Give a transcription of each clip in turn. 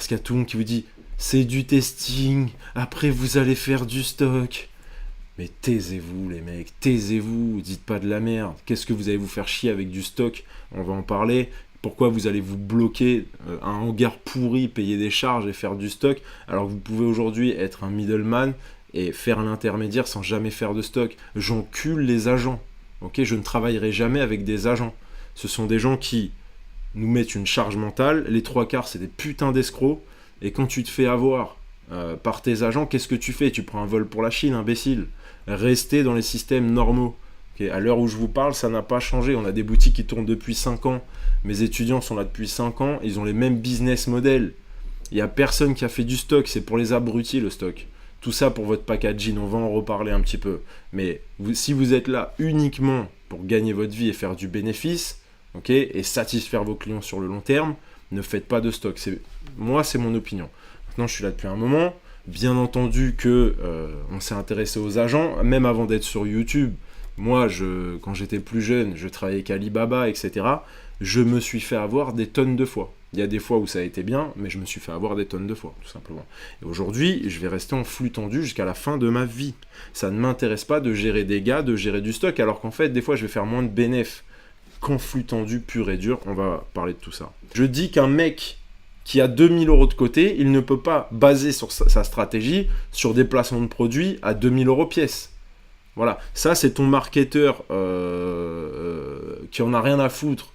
Parce qu'il y a tout le monde qui vous dit c'est du testing, après vous allez faire du stock. Mais taisez-vous les mecs, taisez-vous, dites pas de la merde. Qu'est-ce que vous allez vous faire chier avec du stock? On va en parler. Pourquoi vous allez vous bloquer un hangar pourri, payer des charges et faire du stock, alors que vous pouvez aujourd'hui être un middleman et faire l'intermédiaire sans jamais faire de stock? J'encule les agents. Ok, je ne travaillerai jamais avec des agents. Ce sont des gens qui nous mettent une charge mentale. Les trois quarts, c'est des putains d'escrocs. Et quand tu te fais avoir par tes agents, qu'est-ce que tu fais? Tu prends un vol pour la Chine, imbécile. Restez dans les systèmes normaux. Okay, à l'heure où je vous parle, ça n'a pas changé. On a des boutiques qui tournent depuis 5 ans. Mes étudiants sont là depuis 5 ans. Ils ont les mêmes business models. Il n'y a personne qui a fait du stock. C'est pour les abrutis, le stock. Tout ça pour votre packaging. On va en reparler un petit peu. Mais si vous êtes là uniquement pour gagner votre vie et faire du bénéfice, et satisfaire vos clients sur le long terme, ne faites pas de stock. Moi, c'est mon opinion. Maintenant, je suis là depuis un moment. Bien entendu que on s'est intéressé aux agents, même avant d'être sur YouTube. Moi, quand j'étais plus jeune, je travaillais avec Alibaba, etc. Je me suis fait avoir des tonnes de fois. Il y a des fois où ça a été bien, mais je me suis fait avoir des tonnes de fois, tout simplement. Et aujourd'hui, je vais rester en flux tendu jusqu'à la fin de ma vie. Ça ne m'intéresse pas de gérer des gars, de gérer du stock, alors qu'en fait, des fois, je vais faire moins de bénéfices qu'en flux tendu pur et dur. On va parler de tout ça. Je dis qu'un mec qui a 2000 euros de côté, il ne peut pas baser sur sa stratégie sur des placements de produits à 2000 euros pièce. Voilà, ça c'est ton marketeur qui en a rien à foutre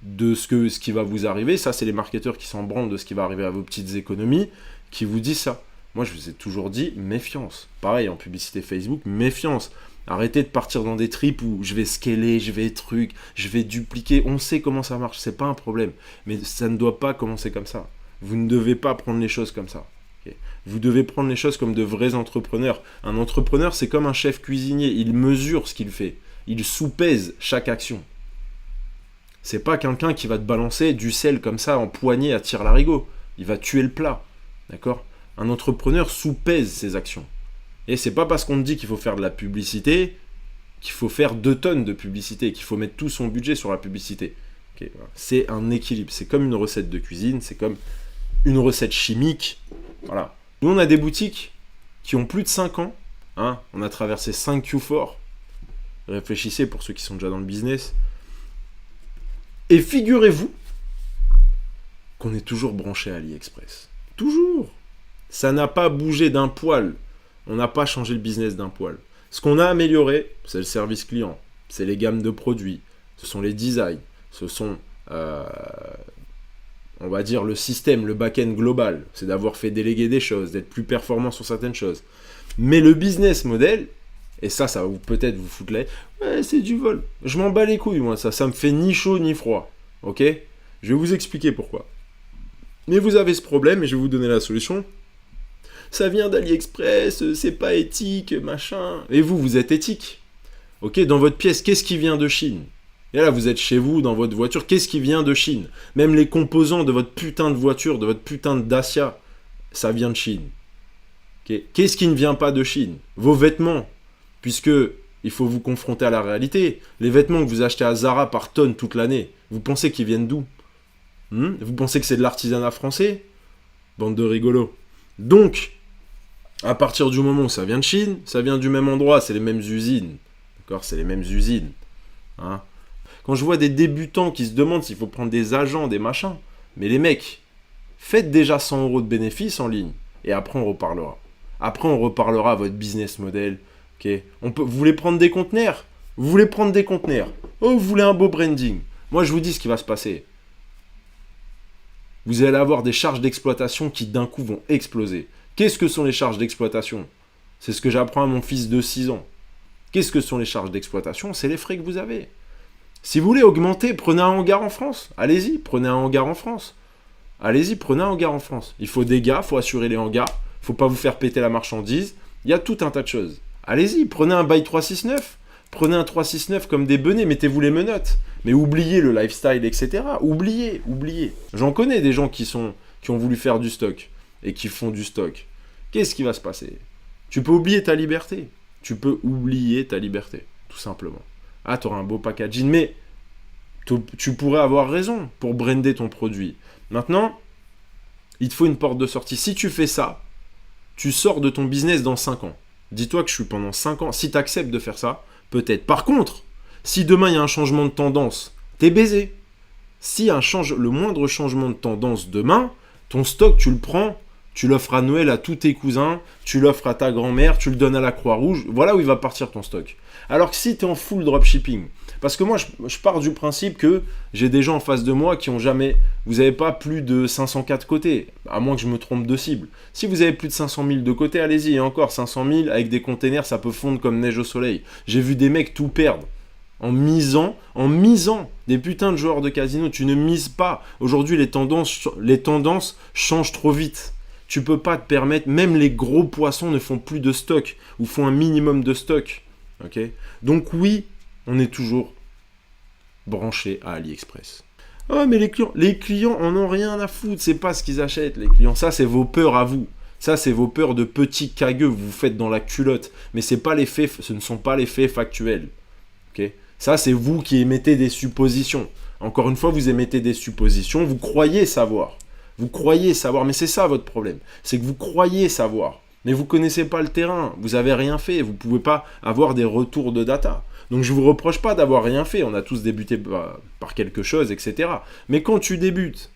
de ce qui va vous arriver. Ça c'est les marketeurs qui s'en branlent de ce qui va arriver à vos petites économies, qui vous disent ça. Moi je vous ai toujours dit méfiance. Pareil en publicité Facebook, méfiance. Arrêtez de partir dans des trips où je vais scaler, je vais dupliquer. On sait comment ça marche, c'est pas un problème. Mais ça ne doit pas commencer comme ça. Vous ne devez pas prendre les choses comme ça. Okay. Vous devez prendre les choses comme de vrais entrepreneurs. Un entrepreneur, c'est comme un chef cuisinier. Il mesure ce qu'il fait. Il sous-pèse chaque action. C'est pas quelqu'un qui va te balancer du sel comme ça en poignée à tire-larigot. Il va tuer le plat. D'accord? Un entrepreneur sous-pèse ses actions. Et c'est pas parce qu'on te dit qu'il faut faire de la publicité qu'il faut faire 2 tonnes de publicité, qu'il faut mettre tout son budget sur la publicité. Okay, voilà. C'est un équilibre. C'est comme une recette de cuisine, c'est comme une recette chimique. Voilà. Nous, on a des boutiques qui ont plus de 5 ans. Hein. On a traversé 5 Q4. Réfléchissez pour ceux qui sont déjà dans le business. Et figurez-vous qu'on est toujours branché à AliExpress. Toujours. Ça n'a pas bougé d'un poil. On n'a pas changé le business d'un poil. Ce qu'on a amélioré, c'est le service client, c'est les gammes de produits, ce sont les designs, ce sont, on va dire, le système, le back-end global. C'est d'avoir fait déléguer des choses, d'être plus performant sur certaines choses. Mais le business model, et ça va peut-être vous foutre l'air, ouais, c'est du vol. Je m'en bats les couilles, moi, ça me fait ni chaud ni froid. Ok? Je vais vous expliquer pourquoi. Mais vous avez ce problème et je vais vous donner la solution. Ça vient d'AliExpress, c'est pas éthique, machin. Et vous êtes éthique. Ok, dans votre pièce, qu'est-ce qui vient de Chine? Et là, vous êtes chez vous, dans votre voiture, qu'est-ce qui vient de Chine? Même les composants de votre putain de voiture, de votre putain de Dacia, ça vient de Chine. Okay. Qu'est-ce qui ne vient pas de Chine? Vos vêtements. Puisque il faut vous confronter à la réalité. Les vêtements que vous achetez à Zara par tonne toute l'année, vous pensez qu'ils viennent d'où? Vous pensez que c'est de l'artisanat français? Bande de rigolos. Donc, à partir du moment où ça vient de Chine, ça vient du même endroit, c'est les mêmes usines. D'accord? C'est les mêmes usines. Hein? Quand je vois des débutants qui se demandent s'il faut prendre des agents, des machins, mais les mecs, faites déjà 100 euros de bénéfices en ligne, et après on reparlera. Après on reparlera votre business model. Okay? Vous voulez prendre des conteneurs? Vous voulez prendre des conteneurs? Oh, vous voulez un beau branding? Moi je vous dis ce qui va se passer. Vous allez avoir des charges d'exploitation qui d'un coup vont exploser. Qu'est-ce que sont les charges d'exploitation? C'est ce que j'apprends à mon fils de 6 ans. Qu'est-ce que sont les charges d'exploitation? C'est les frais que vous avez. Si vous voulez augmenter, prenez un hangar en France. Allez-y, prenez un hangar en France. Allez-y, prenez un hangar en France. Il faut des gars, il faut assurer les hangars. Il ne faut pas vous faire péter la marchandise. Il y a tout un tas de choses. Allez-y, prenez un bail 369. Prenez un 369 comme des benets, mettez-vous les menottes. Mais oubliez le lifestyle, etc. Oubliez. J'en connais des gens qui ont voulu faire du stock et qui font du stock. Qu'est-ce qui va se passer? Tu peux oublier ta liberté. Tu peux oublier ta liberté, tout simplement. Ah, tu auras un beau packaging, mais tu pourrais avoir raison pour brander ton produit. Maintenant, Il te faut une porte de sortie. Si tu fais ça, tu sors de ton business dans 5 ans. Dis-toi que je suis pendant 5 ans. Si tu acceptes de faire ça, peut-être. Par contre, si demain il y a un changement de tendance, t'es baisé. Si le moindre changement de tendance demain, ton stock, tu le prends, tu l'offres à Noël à tous tes cousins, tu l'offres à ta grand-mère, tu le donnes à la Croix-Rouge, voilà où il va partir ton stock. Alors que si tu es en full dropshipping, parce que moi je pars du principe que j'ai des gens en face de moi qui ont jamais, vous n'avez pas plus de 504 côtés, à moins que je me trompe de cible. Si vous avez plus de 500 000 de côté, allez-y, et encore 500 000 avec des containers, ça peut fondre comme neige au soleil. J'ai vu des mecs tout perdre. En misant des putains de joueurs de casino, tu ne mises pas. Aujourd'hui, les tendances changent trop vite. Tu peux pas te permettre, même les gros poissons ne font plus de stock, ou font un minimum de stock. Okay. Donc oui, on est toujours branché à AliExpress. Ah, mais les clients en ont rien à foutre, c'est pas ce qu'ils achètent, les clients. Ça, c'est vos peurs à vous. Ça, c'est vos peurs de petits cagueux que vous faites dans la culotte. Mais ce ne sont pas les faits factuels. Okay. Ça, c'est vous qui émettez des suppositions. Encore une fois, vous émettez des suppositions, vous croyez savoir. Vous croyez savoir, mais c'est ça votre problème. C'est que vous croyez savoir, mais vous ne connaissez pas le terrain, vous n'avez rien fait, vous ne pouvez pas avoir des retours de data. Donc je ne vous reproche pas d'avoir rien fait, on a tous débuté par quelque chose, etc. Mais quand tu débutes,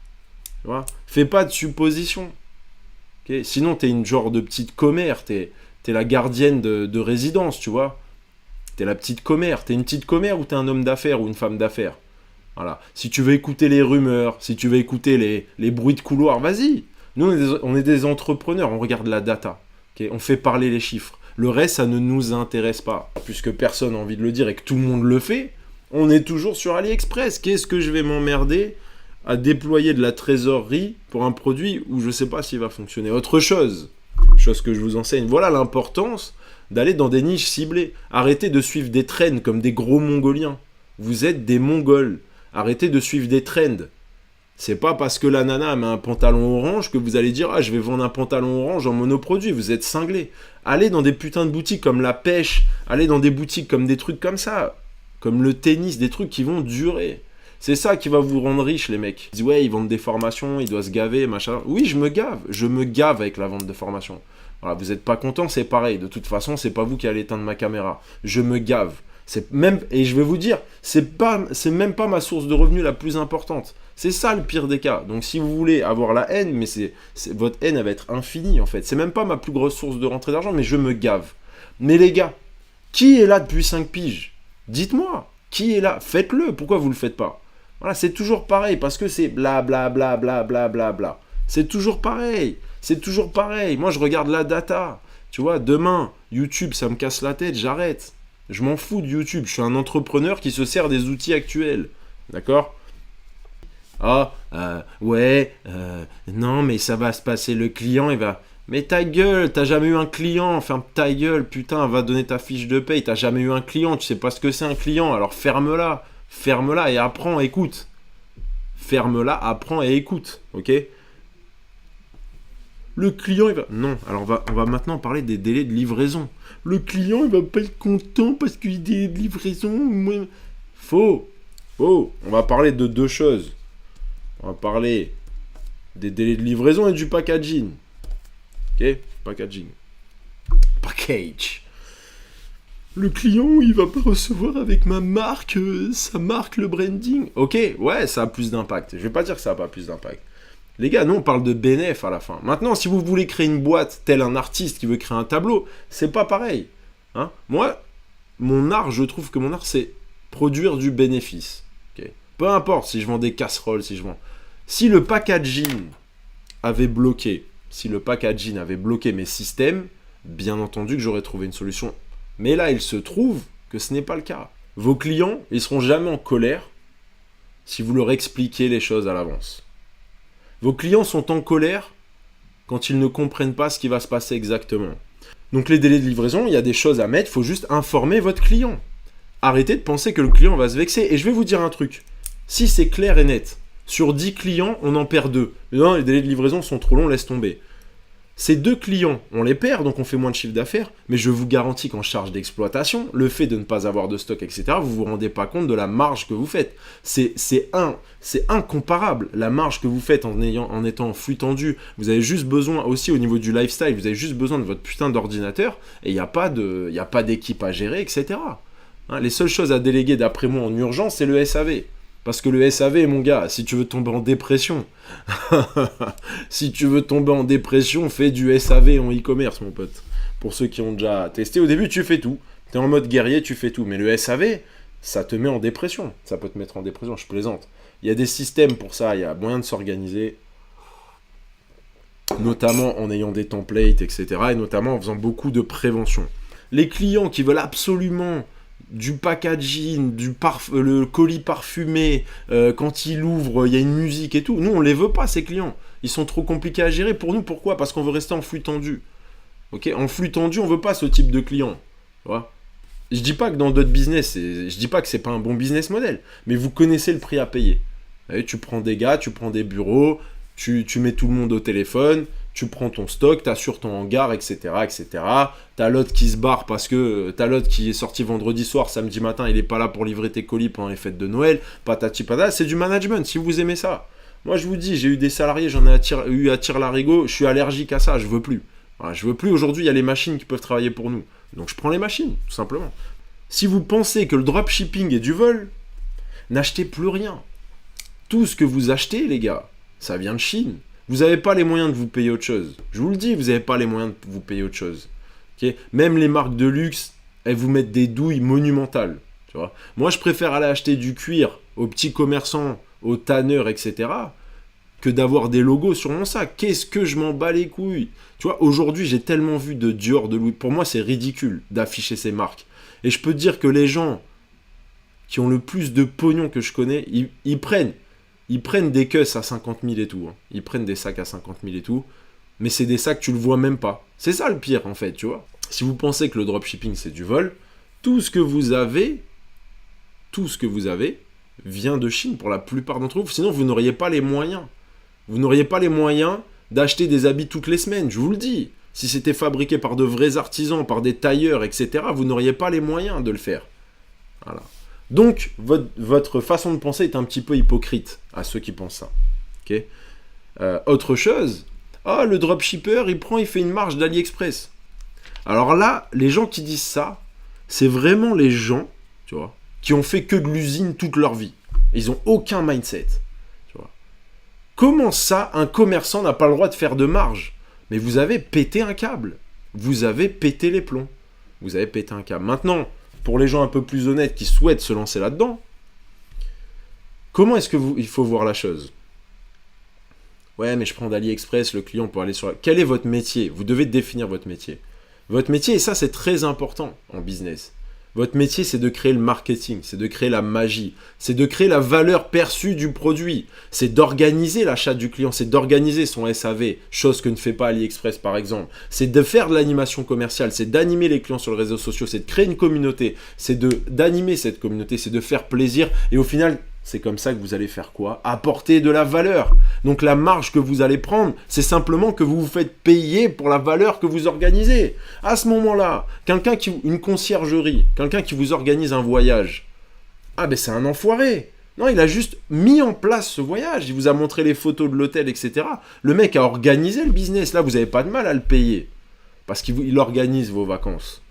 tu vois, fais pas de suppositions. Okay. Sinon, tu es une genre de petite commère, tu es la gardienne de résidence, tu vois. T'es la petite commère. T'es une petite commère ou t'es un homme d'affaires ou une femme d'affaires. Voilà. Si tu veux écouter les rumeurs, si tu veux écouter les bruits de couloir, vas-y. Nous, on est des entrepreneurs, on regarde la data. Okay, on fait parler les chiffres. Le reste, ça ne nous intéresse pas. Puisque personne n'a envie de le dire et que tout le monde le fait, on est toujours sur AliExpress. Qu'est-ce que je vais m'emmerder à déployer de la trésorerie pour un produit où je ne sais pas s'il va fonctionner. Autre chose que je vous enseigne. Voilà l'importance d'aller dans des niches ciblées. Arrêtez de suivre des trends comme des gros mongoliens. Vous êtes des mongols. Arrêtez de suivre des trends. C'est pas parce que la nana met un pantalon orange que vous allez dire « Ah, je vais vendre un pantalon orange en monoproduit ». Vous êtes cinglés. Allez dans des putains de boutiques comme la pêche. Allez dans des boutiques comme des trucs comme ça. Comme le tennis, des trucs qui vont durer. C'est ça qui va vous rendre riche, les mecs. Ils disent « Ouais, ils vendent des formations, ils doivent se gaver, machin ». Oui, je me gave. Je me gave avec la vente de formation. Voilà, vous n'êtes pas content, c'est pareil. De toute façon, c'est pas vous qui allez éteindre ma caméra. Je me gave. Et je vais vous dire, c'est même pas ma source de revenus la plus importante. C'est ça le pire des cas. Donc si vous voulez avoir la haine, mais votre haine elle va être infinie en fait. C'est même pas ma plus grosse source de rentrée d'argent, mais je me gave. Mais les gars, qui est là depuis 5 piges? Dites-moi, qui est là? Faites-le. Pourquoi vous le faites pas? Voilà, c'est toujours pareil parce que c'est bla bla bla bla bla bla bla. C'est toujours pareil. C'est toujours pareil. Moi, je regarde la data. Tu vois, demain, YouTube, ça me casse la tête, j'arrête. Je m'en fous de YouTube. Je suis un entrepreneur qui se sert des outils actuels. D'accord? Non, mais ça va se passer. Le client, il va... Mais ta gueule, t'as jamais eu un client. Ferme ta gueule, putain, va donner ta fiche de paye. T'as jamais eu un client. Tu sais pas ce que c'est un client. Alors ferme-la. Ferme-la et apprends, écoute. Ferme-la, apprends et écoute. Ok? Le client, il va... Non, alors on va maintenant parler des délais de livraison. Le client, il va pas être content parce qu'il y a des délais de livraison. Faux. On va parler de deux choses. On va parler des délais de livraison et du packaging. Ok? Packaging. Package. Le client, il va pas recevoir avec ma marque, sa marque, le branding. Ok, ouais, ça a plus d'impact. Je vais pas dire que ça a pas plus d'impact. Les gars, nous on parle de bénéf à la fin. Maintenant, si vous voulez créer une boîte tel un artiste qui veut créer un tableau, c'est pas pareil. Hein? Moi, mon art, je trouve que mon art, c'est produire du bénéfice. Okay? Peu importe si je vends des casseroles, si le packaging avait bloqué mes systèmes, bien entendu que j'aurais trouvé une solution. Mais là, il se trouve que ce n'est pas le cas. Vos clients, ils seront jamais en colère si vous leur expliquez les choses à l'avance. Vos clients sont en colère quand ils ne comprennent pas ce qui va se passer exactement. Donc les délais de livraison, il y a des choses à mettre, il faut juste informer votre client. Arrêtez de penser que le client va se vexer. Et je vais vous dire un truc. Si c'est clair et net, sur 10 clients, on en perd 2. Non, les délais de livraison sont trop longs, laisse tomber. Ces 2 clients, on les perd, donc on fait moins de chiffre d'affaires, mais je vous garantis qu'en charge d'exploitation, le fait de ne pas avoir de stock, etc., vous ne vous rendez pas compte de la marge que vous faites. C'est incomparable, la marge que vous faites en étant en flux tendu. Vous avez juste besoin, aussi au niveau du lifestyle, vous avez juste besoin de votre putain d'ordinateur, et il n'y a pas d'équipe à gérer, etc. Hein, les seules choses à déléguer, d'après moi, en urgence, c'est le SAV. Parce que le SAV, mon gars, si tu veux tomber en dépression, si tu veux tomber en dépression, fais du SAV en e-commerce, mon pote. Pour ceux qui ont déjà testé, au début, tu fais tout. Tu es en mode guerrier, tu fais tout. Mais le SAV, ça te met en dépression. Ça peut te mettre en dépression, je plaisante. Il y a des systèmes pour ça, il y a moyen de s'organiser. Notamment en ayant des templates, etc. Et notamment en faisant beaucoup de prévention. Les clients qui veulent absolument du packaging, le colis parfumé, quand il ouvre, il y a une musique et tout. Nous, on les veut pas, ces clients. Ils sont trop compliqués à gérer pour nous. Pourquoi ? Parce qu'on veut rester en flux tendu. Okay, en flux tendu, on veut pas ce type de client. Tu vois ? Je dis pas que dans d'autres business, je dis pas que c'est pas un bon business model, mais vous connaissez le prix à payer. Et tu prends des gars, tu prends des bureaux, tu mets tout le monde au téléphone, tu prends ton stock, tu assures ton hangar, etc. etc. T'as l'autre qui se barre parce que t'as l'autre qui est sorti vendredi soir, samedi matin, il est pas là pour livrer tes colis pendant les fêtes de Noël, patati patata, c'est du management, si vous aimez ça. Moi je vous dis, j'ai eu des salariés, j'en ai eu à tire-larigot, je suis allergique à ça, je veux plus. Voilà, je veux plus, aujourd'hui il y a les machines qui peuvent travailler pour nous. Donc je prends les machines, tout simplement. Si vous pensez que le dropshipping est du vol, n'achetez plus rien. Tout ce que vous achetez, les gars, ça vient de Chine. Vous n'avez pas les moyens de vous payer autre chose. Je vous le dis, vous n'avez pas les moyens de vous payer autre chose. Okay, même les marques de luxe, elles vous mettent des douilles monumentales. Tu vois. Moi, je préfère aller acheter du cuir aux petits commerçants, aux tanneurs, etc., que d'avoir des logos sur mon sac. Qu'est-ce que je m'en bats les couilles ? Tu vois, aujourd'hui, j'ai tellement vu de Dior, de Louis. Pour moi, c'est ridicule d'afficher ces marques. Et je peux te dire que les gens qui ont le plus de pognon que je connais, ils prennent des queues à 50 000 et tout. Hein. Ils prennent des sacs à 50 000 et tout. Mais c'est des sacs que tu le vois même pas. C'est ça le pire, en fait, tu vois. Si vous pensez que le dropshipping, c'est du vol, tout ce que vous avez vient de Chine pour la plupart d'entre vous. Sinon, vous n'auriez pas les moyens. Vous n'auriez pas les moyens d'acheter des habits toutes les semaines, je vous le dis. Si c'était fabriqué par de vrais artisans, par des tailleurs, etc., vous n'auriez pas les moyens de le faire. Voilà. Donc, votre façon de penser est un petit peu hypocrite à ceux qui pensent ça. Okay, autre chose, le dropshipper, il fait une marge d'AliExpress. Alors là, les gens qui disent ça, c'est vraiment les gens, tu vois, qui ont fait que de l'usine toute leur vie. Ils n'ont aucun mindset. Tu vois. Comment ça, un commerçant n'a pas le droit de faire de marge ? Mais vous avez pété un câble. Vous avez pété les plombs. Vous avez pété un câble. Maintenant, pour les gens un peu plus honnêtes qui souhaitent se lancer là-dedans, comment est-ce qu'il faut voir la chose ? Ouais, mais je prends d'AliExpress, le client peut aller sur... Quel est votre métier ? Vous devez définir votre métier. Votre métier, et ça c'est très important en business, votre métier c'est de créer le marketing, c'est de créer la magie, c'est de créer la valeur perçue du produit, c'est d'organiser l'achat du client, c'est d'organiser son SAV, chose que ne fait pas AliExpress par exemple, c'est de faire de l'animation commerciale, c'est d'animer les clients sur les réseaux sociaux, c'est de créer une communauté, c'est d'animer cette communauté, c'est de faire plaisir et au final... C'est comme ça que vous allez faire quoi ? Apporter de la valeur. Donc la marge que vous allez prendre, c'est simplement que vous vous faites payer pour la valeur que vous organisez. À ce moment-là, une conciergerie, quelqu'un qui vous organise un voyage, c'est un enfoiré. Non, il a juste mis en place ce voyage. Il vous a montré les photos de l'hôtel, etc. Le mec a organisé le business. Là, vous n'avez pas de mal à le payer. Parce qu'il organise vos vacances.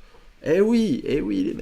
Eh oui, les mecs.